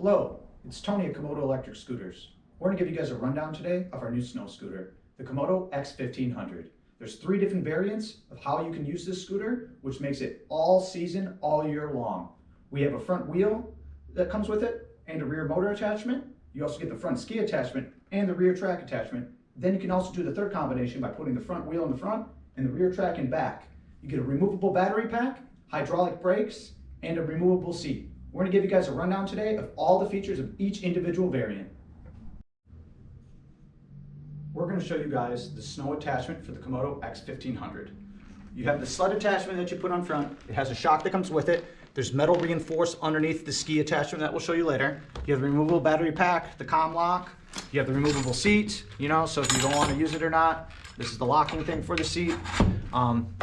Hello, it's Tony at KOMOTO Electric Scooters. We're going to give you guys a rundown today of our new snow scooter, the KOMOTO X1500. There's 3 different variants of how you can use this scooter, which makes it all season, all year long. We have a front wheel that comes with it and a rear motor attachment. You also get the front ski attachment and the rear track attachment. Then you can also do the third combination by putting the front wheel in the front and the rear track in back. You get a removable battery pack, hydraulic brakes, and a removable seat. We're going to give you guys a rundown today of all the features of each individual variant. We're going to show you guys the snow attachment for the KOMOTO X1500. You have the sled attachment that you put on front. It has a shock that comes with it. There's metal reinforced underneath the ski attachment that we'll show you later. You have the removable battery pack, the comm lock. You have the removable seat, so if you don't want to use it or not, this is the locking thing for the seat.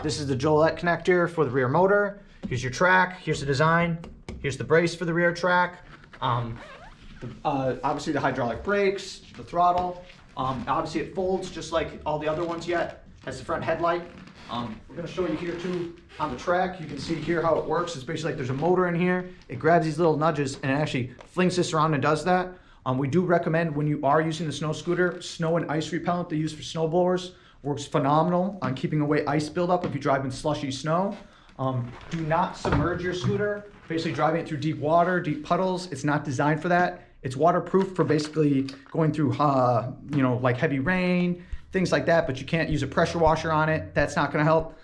This is the Gillette connector for the rear motor. Here's your track. Here's the design. Here's the brace for the rear track. Obviously the hydraulic brakes, the throttle. Obviously it folds just like all the other ones yet. Has the front headlight. We're going to show you here too on the track. You can see here how it works. It's basically like there's a motor in here. It grabs these little nudges and it actually flings this around and does that. We do recommend when you are using the snow scooter, snow and ice repellent they use for snow blowers works phenomenal on keeping away ice buildup if you drive in slushy snow. Do not submerge your scooter. Basically driving it through deep water, deep puddles. It's not designed for that. It's waterproof for basically going through, like heavy rain, things like that, but you can't use a pressure washer on it. That's not gonna help.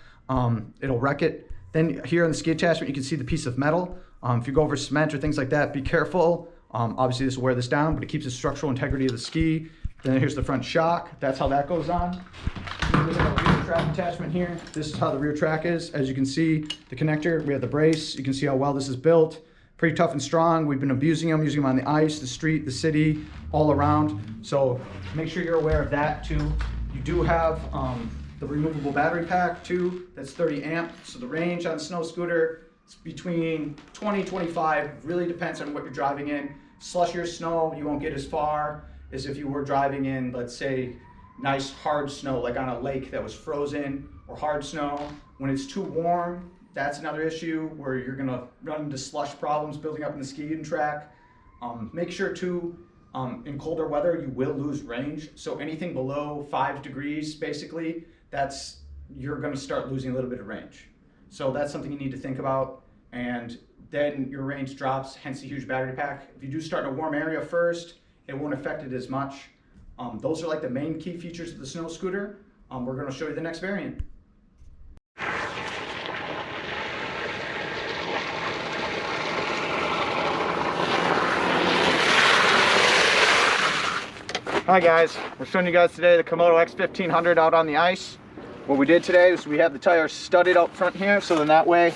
It'll wreck it. Then here on the ski attachment, you can see the piece of metal. If you go over cement or things like that, be careful. Obviously this will wear this down, but it keeps the structural integrity of the ski. Then here's the front shock. That's how that goes on. Look at the rear track attachment here. This is how the rear track is. As you can see, the connector, we have the brace. You can see how well this is built. Pretty tough and strong. We've been abusing them, using them on the ice, the street, the city, all around. So make sure you're aware of that too. You do have the removable battery pack too. That's 30 amp. So the range on a snow scooter is between 20, 25. Really depends on what you're driving in. Slushier snow, you won't get as far as if you were driving in, let's say, nice hard snow, like on a lake that was frozen, or hard snow. When it's too warm, that's another issue where you're gonna run into slush problems building up in the skiing track. Make sure too, in colder weather, you will lose range. So anything below 5 degrees, basically, you're gonna start losing a little bit of range. So that's something you need to think about. And then your range drops, hence the huge battery pack. If you do start in a warm area first, it won't affect it as much. Those are like the main key features of the snow scooter. We're going to show you the next variant. Hi guys, we're showing you guys today the KOMOTO X1500 out on the ice. What we did today is we have the tires studded out front here, so then that way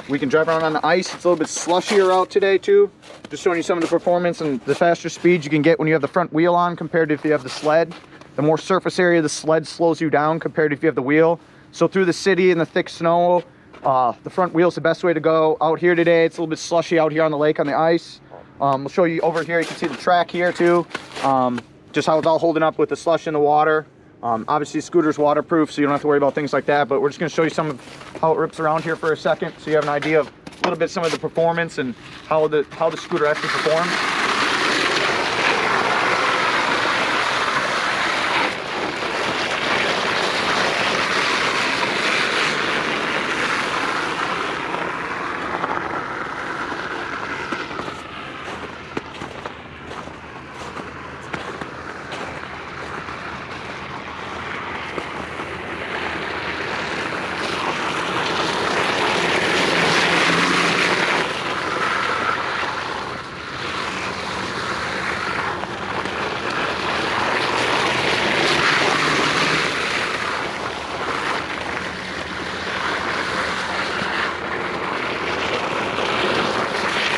we can drive around on the ice. It's a little bit slushier out today too. Just showing you some of the performance and the faster speeds you can get when you have the front wheel on compared to if you have the sled. The more surface area of the sled slows you down compared to if you have the wheel. So through the city in the thick snow, the front wheel is the best way to go. Out here today, it's a little bit slushy out here on the lake on the ice. We'll show you over here. You can see the track here too. Just how it's all holding up with the slush in the water. Obviously the scooter's waterproof, so you don't have to worry about things like that, but we're just going to show you some of how it rips around here for a second so you have an idea of a little bit some of the performance and how the scooter actually performs.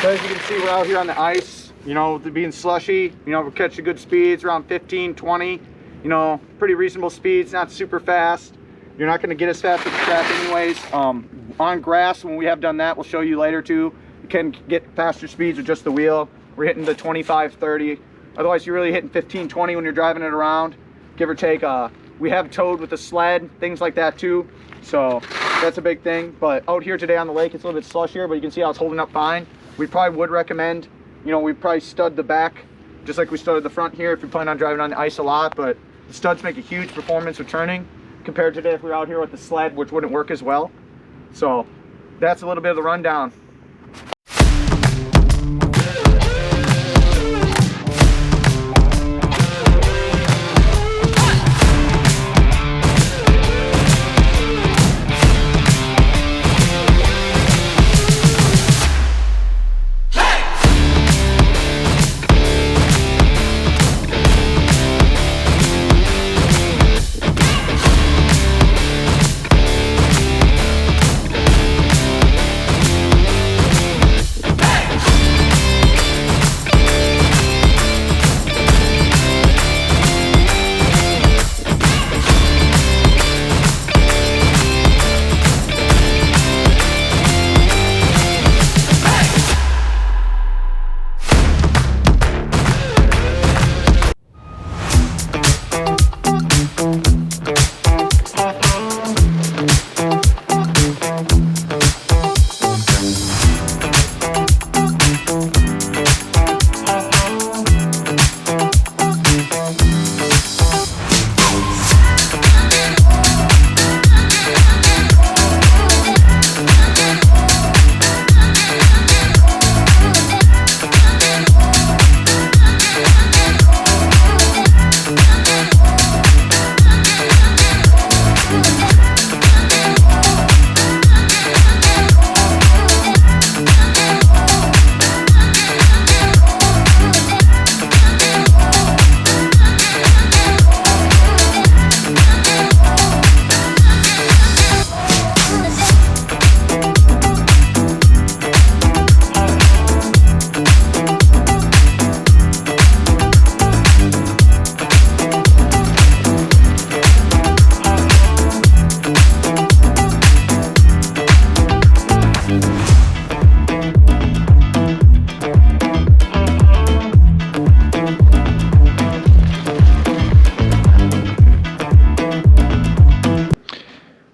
So as you can see, we're out here on the ice, being slushy, we're catching good speeds around 15, 20, pretty reasonable speeds, not super fast. You're not going to get as fast with the track anyways. On grass, when we have done that, we'll show you later too, you can get faster speeds with just the wheel. We're hitting the 25, 30. Otherwise, you're really hitting 15, 20 when you're driving it around, give or take. We have towed with the sled, things like that too. So that's a big thing. But out here today on the lake, it's a little bit slushier, but you can see how it's holding up fine. We probably would recommend You know, we probably stud the back just like we studded the front here if we plan on driving on the ice a lot, but the studs make a huge performance with turning compared to if we were out here with the sled, which wouldn't work as well. So that's a little bit of the rundown.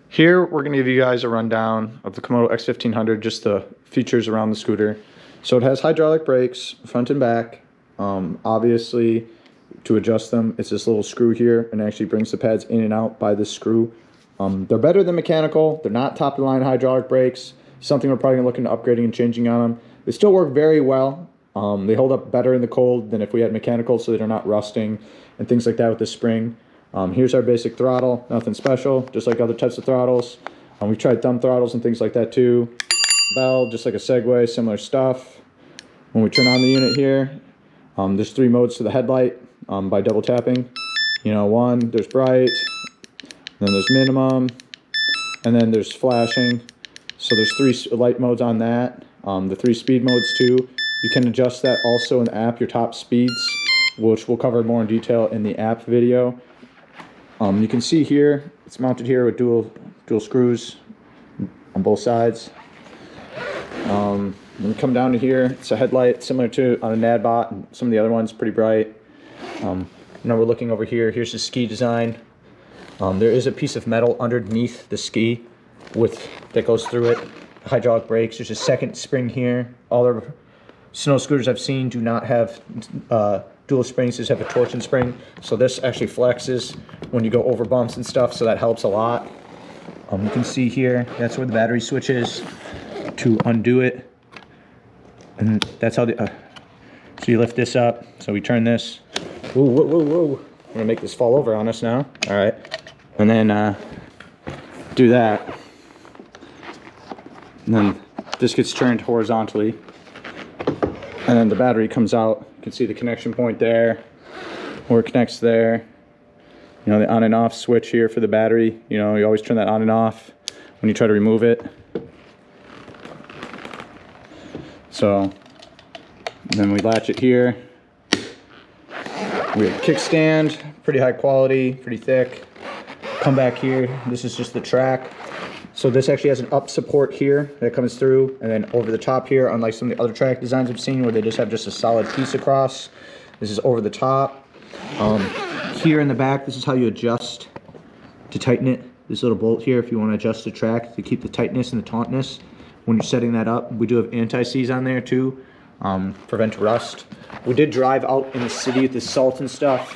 Here, we're going to give you guys a rundown of the KOMOTO X1500, just the features around the scooter. So it has hydraulic brakes, front and back. Obviously, to adjust them, it's this little screw here, and actually brings the pads in and out by this screw. They're better than mechanical. They're not top-of-the-line hydraulic brakes. Something we're probably looking to upgrading and changing on them. They still work very well. They hold up better in the cold than if we had mechanical, so they're not rusting and things like that with the spring. Here's our basic throttle, nothing special, just like other types of throttles. We've tried thumb throttles and things like that too. Bell, just like a Segway, similar stuff. When we turn on the unit here, there's 3 modes to the headlight by double tapping. You know, one, there's bright, then there's minimum, and then there's flashing. So there's 3 light modes on that. The 3 speed modes too. You can adjust that also in the app, your top speeds, which we'll cover more in detail in the app video. You can see here, it's mounted here with dual screws on both sides. When we come down to here, it's a headlight similar to on a NADBot and some of the other ones, pretty bright. Now we're looking over here, here's the ski design. There is a piece of metal underneath the ski that goes through it. Hydraulic brakes, there's a second spring here. All the snow scooters I've seen do not have dual springs, just have a torsion spring. So this actually flexes when you go over bumps and stuff, so that helps a lot. You can see here, that's where the battery switch is to undo it. And that's how so you lift this up, so we turn this. Whoa, whoa, whoa, whoa. I'm gonna make this fall over on us now. All right, and then do that. And then this gets turned horizontally. And then the battery comes out. You can see the connection point there, where it connects there. You know, the on and off switch here for the battery. You know, you always turn that on and off when you try to remove it. So then we latch it here. We have a kickstand, pretty high quality, pretty thick. Come back here, this is just the track. So this actually has an up support here that comes through, and then over the top here, unlike some of the other track designs I've seen where they just have just a solid piece across, this is over the top. Here in the back, this is how you adjust to tighten it. This little bolt here, if you want to adjust the track to keep the tightness and the tautness when you're setting that up. We do have anti-seize on there too, prevent rust. We did drive out in the city with the salt and stuff.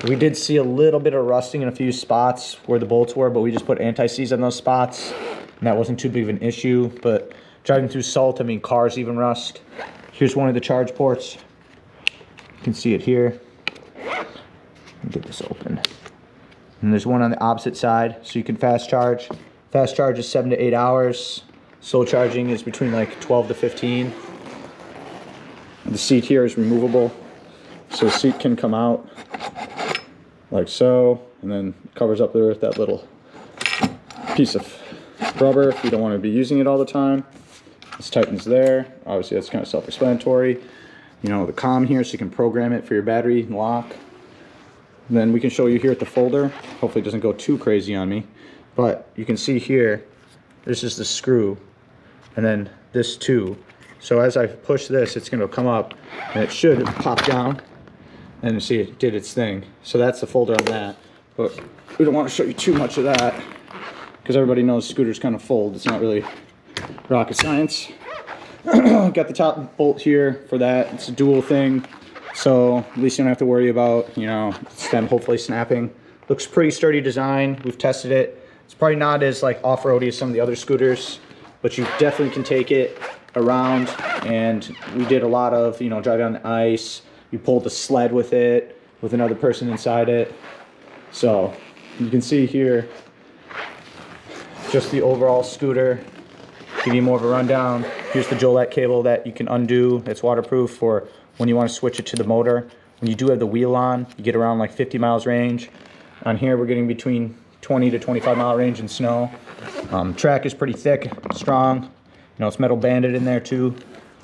We did see a little bit of rusting in a few spots where the bolts were, but we just put anti-seize on those spots, and that wasn't too big of an issue. But driving through salt, I mean, cars even rust. Here's one of the charge ports. You can see it here. Let me get this open. And there's one on the opposite side, so you can fast charge. Fast charge is 7 to 8 hours. Slow charging is between like 12 to 15. The seat here is removable, so the seat can come out like so, and then covers up there with that little piece of rubber if you don't want to be using it all the time. This tightens there. Obviously that's kind of self-explanatory. You know, the COM here, so you can program it for your battery and lock. And then we can show you here at the folder. Hopefully it doesn't go too crazy on me, but you can see here, this is the screw, and then this too. So as I push this, it's going to come up, and it should pop down, and you see it did its thing. So that's the folder on that, but we don't want to show you too much of that because everybody knows scooters kind of fold. It's not really rocket science. Got the top bolt here for that. It's a dual thing, so at least you don't have to worry about, you know, stem hopefully snapping. Looks pretty sturdy design. We've tested it. It's probably not as like off-roady as some of the other scooters, but you definitely can take it around. And we did a lot of, you know, driving on the ice. You pulled the sled with it with another person inside it. So you can see here just the overall scooter. Give you more of a rundown. Here's the Jolette cable that you can undo. It's waterproof for when you want to switch it to the motor. When you do have the wheel on, you get around like 50 miles range. On here, we're getting between 20 to 25 mile range in snow. Track is pretty thick, strong. You know, it's metal banded in there too,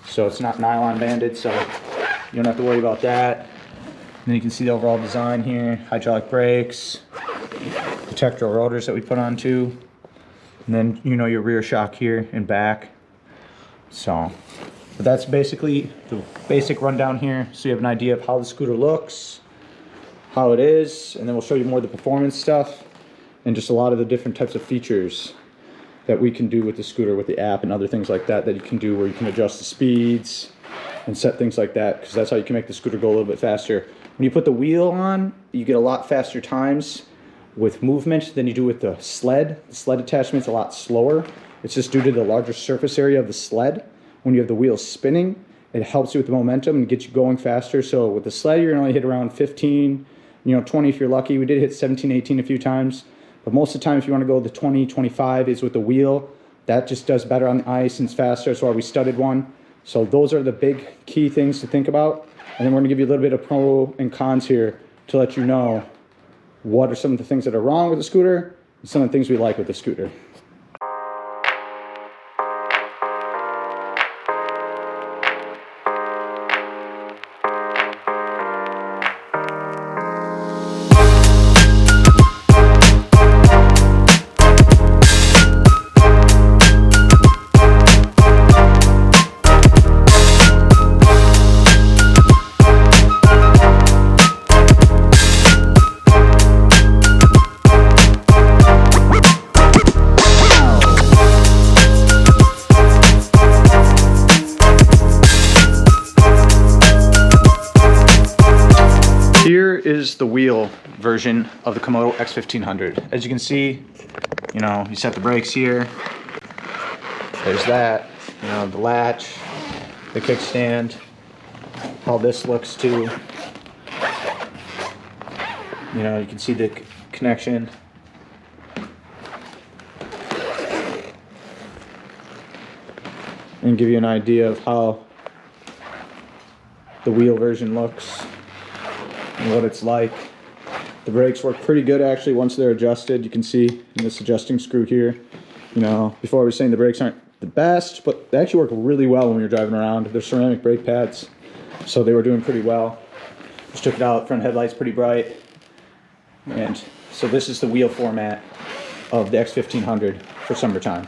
so it's not nylon banded, so you don't have to worry about that. And then you can see the overall design here. Hydraulic brakes, the Tektro rotors that we put on too. And then, you know, your rear shock here and back. So, but that's basically the basic rundown here, so you have an idea of how the scooter looks, how it is, and then we'll show you more of the performance stuff and just a lot of the different types of features that we can do with the scooter, with the app and other things like that that you can do, where you can adjust the speeds and set things like that, because that's how you can make the scooter go a little bit faster. When you put the wheel on, you get a lot faster times with movement than you do with the sled. The sled attachment's a lot slower. It's just due to the larger surface area of the sled. When you have the wheels spinning, it helps you with the momentum and gets you going faster. So with the sled, you're gonna only hit around 15, you know, 20 if you're lucky. We did hit 17, 18 a few times. But most of the time, if you want to go to 20, 25 is with the wheel. That just does better on the ice and it's faster. That's why we studded one. So those are the big key things to think about. And then we're going to give you a little bit of pro and cons here to let you know what are some of the things that are wrong with the scooter and some of the things we like with the scooter. Here is the wheel version of the KOMOTO X1500. As you can see, you know, you set the brakes here. There's that, you know, the latch, the kickstand, how this looks too. You know, you can see the connection. And give you an idea of how the wheel version looks and what it's like. The brakes work pretty good actually once they're adjusted. You can see in this adjusting screw here, you know, before I was saying the brakes aren't the best, but they actually work really well when you're driving around. They're ceramic brake pads, so they were doing pretty well. Just took it out, front headlight's pretty bright. And so this is the wheel format of the X1500 for summertime.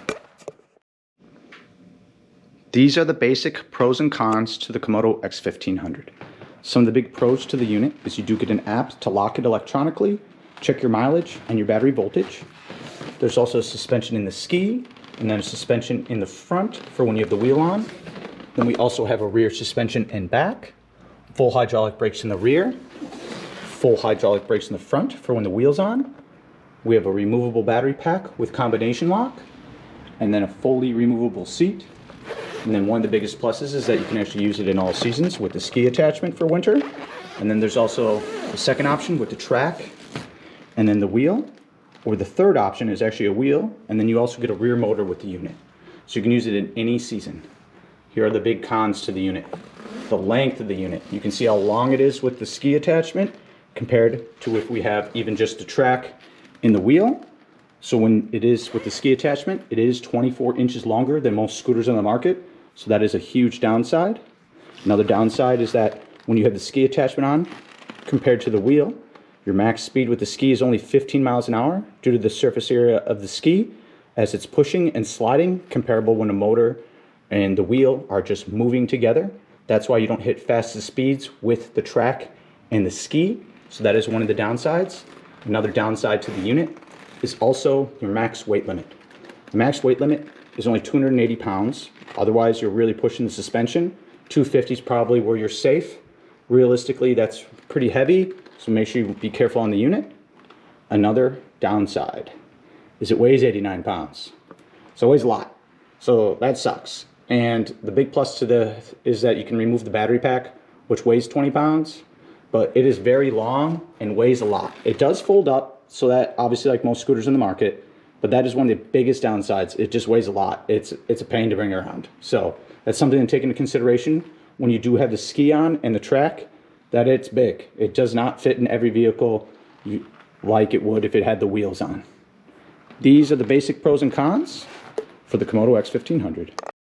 These are the basic pros and cons to the KOMOTO X1500. Some of the big pros to the unit is you do get an app to lock it electronically, check your mileage and your battery voltage. There's also a suspension in the ski, and then a suspension in the front for when you have the wheel on. Then we also have a rear suspension and back, full hydraulic brakes in the rear, full hydraulic brakes in the front for when the wheel's on. We have a removable battery pack with combination lock, and then a fully removable seat. And then one of the biggest pluses is that you can actually use it in all seasons with the ski attachment for winter. And then there's also the second option with the track and then the wheel. Or the third option is actually a wheel, and then you also get a rear motor with the unit. So you can use it in any season. Here are the big cons to the unit. The length of the unit. You can see how long it is with the ski attachment compared to if we have even just the track in the wheel. So when it is with the ski attachment, it is 24 inches longer than most scooters on the market. So that is a huge downside. Another downside is that when you have the ski attachment on, compared to the wheel, your max speed with the ski is only 15 miles an hour due to the surface area of the ski as it's pushing and sliding, comparable when a motor and the wheel are just moving together. That's why you don't hit fastest speeds with the track and the ski. So that is one of the downsides. Another downside to the unit is also your max weight limit. The max weight limit is only 280 pounds. Otherwise, you're really pushing the suspension. 250 is probably where you're safe. Realistically, that's pretty heavy, so make sure you be careful on the unit. Another downside is it weighs 89 pounds. So it weighs a lot. So that sucks. And the big plus to is that you can remove the battery pack, which weighs 20 pounds, but it is very long and weighs a lot. It does fold up, so that obviously like most scooters in the market, but that is one of the biggest downsides. It just weighs a lot. It's a pain to bring around. So that's something to take into consideration when you do have the ski on and the track, that it's big. It does not fit in every vehicle like it would if it had the wheels on. These are the basic pros and cons for the KOMOTO X1500.